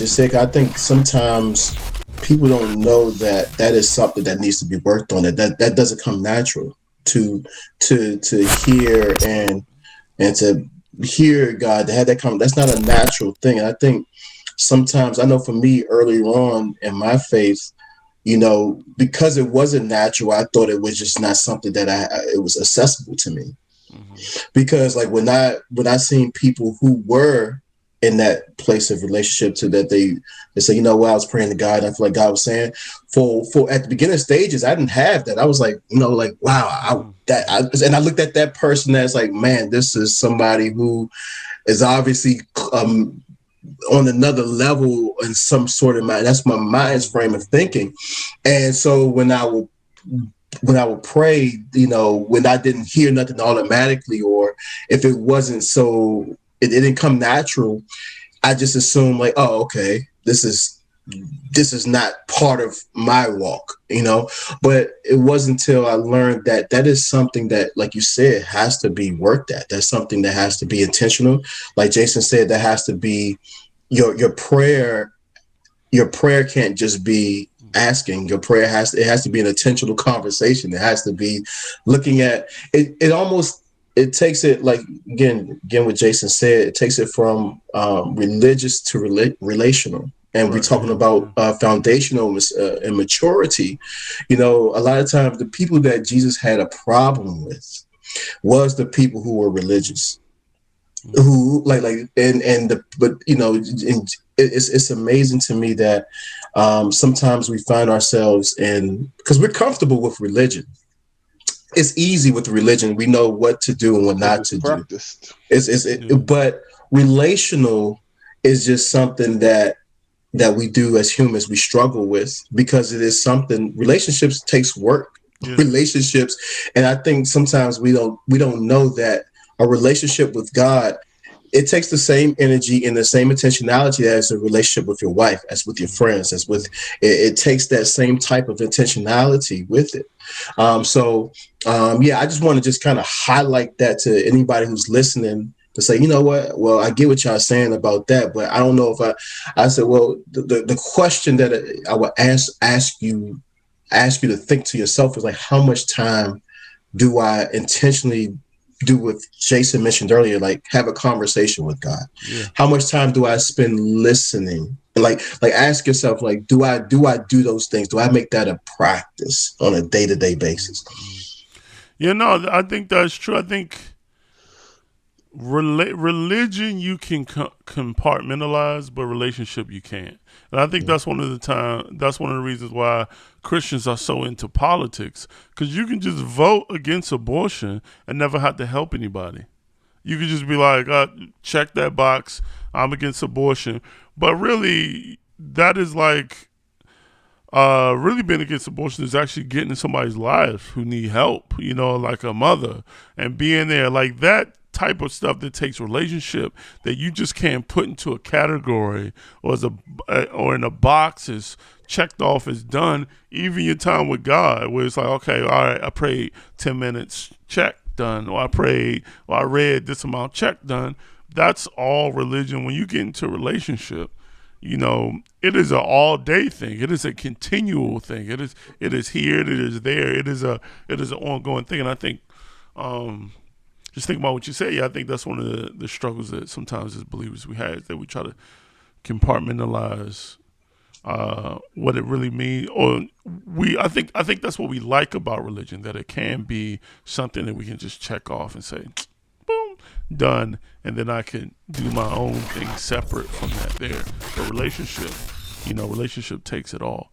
just say, I think sometimes people don't know that that is something that needs to be worked on. That doesn't come natural to to hear and to hear God, to have that come. That's not a natural thing. And I think sometimes, I know for me early on in my faith, because it wasn't natural, I thought it was just not something that it was accessible to me. Mm-hmm. Because like when I seen people who were in that place of relationship to that they say, I was praying to God. I feel like God was saying for at the beginning stages, I didn't have that. I was like, like, wow, Mm-hmm. and I looked at that person as like, man, this is somebody who is obviously on another level in some sort of mind. That's my mind's frame of thinking. And so when I would pray, when I didn't hear nothing automatically, or if it wasn't it didn't come natural, I just assumed like, oh, okay, this is not part of my walk. But it wasn't until I learned that that is something that, like you said, has to be worked at. That's something that has to be intentional. Like Jason said, that has to be your prayer. Your prayer can't just be asking. Your prayer has to be an intentional conversation. It has to be looking at it. It takes it, like, again what Jason said, it takes it from religious to relational. And we're Right. talking Yeah. about foundational and maturity. A lot of times the people that Jesus had a problem with was the people who were religious, Mm-hmm. who and the but it's amazing to me that sometimes we find ourselves in, because we're comfortable with religion. It's easy with religion. We know what to do and what because not it's to do. practiced. Yeah. But relational is just something that we do as humans. We struggle with, because it is something. Relationships takes work. Yeah. Relationships, and I think sometimes we don't know that a relationship with God, it takes the same energy and the same intentionality as a relationship with your wife, as with your friends, as with it takes that same type of intentionality with it. Yeah, I just want to just kind of highlight that to anybody who's listening, to say, you know what, well, I get what y'all saying about that, but I don't know if I said, well, the question that I would ask you to think to yourself is like, how much time do I intentionally do what Jason mentioned earlier, like have a conversation with God? Yeah. How much time do I spend listening? And like ask yourself, like, do I do those things? Do I make that a practice on a day-to-day basis? Mm-hmm. Yeah. No, I think that's true. I think religion you can compartmentalize, but relationship you can't. And I think that's one of the reasons why Christians are so into politics, because you can just vote against abortion and never have to help anybody. You could just be like, check that box, I'm against abortion. But really, that is like, really being against abortion is actually getting in somebody's life who need help, like a mother, and being there. Like that type of stuff that takes relationship, that you just can't put into a category or in a box is checked off as done. Even your time with God, where it's like, okay, all right, I prayed 10 minutes, check, done. Or I prayed, or I read this amount, check, done. That's all religion. When you get into a relationship, it is an all day thing. It is a continual thing. It is here. It is there. It is an ongoing thing. And I think, just think about what you said. Yeah, I think that's one of the struggles that sometimes as believers we have, is that we try to compartmentalize what it really means. Or I think that's what we like about religion, that it can be something that we can just check off and say, boom, done, and then I can do my own thing separate from that there. But relationship takes it all.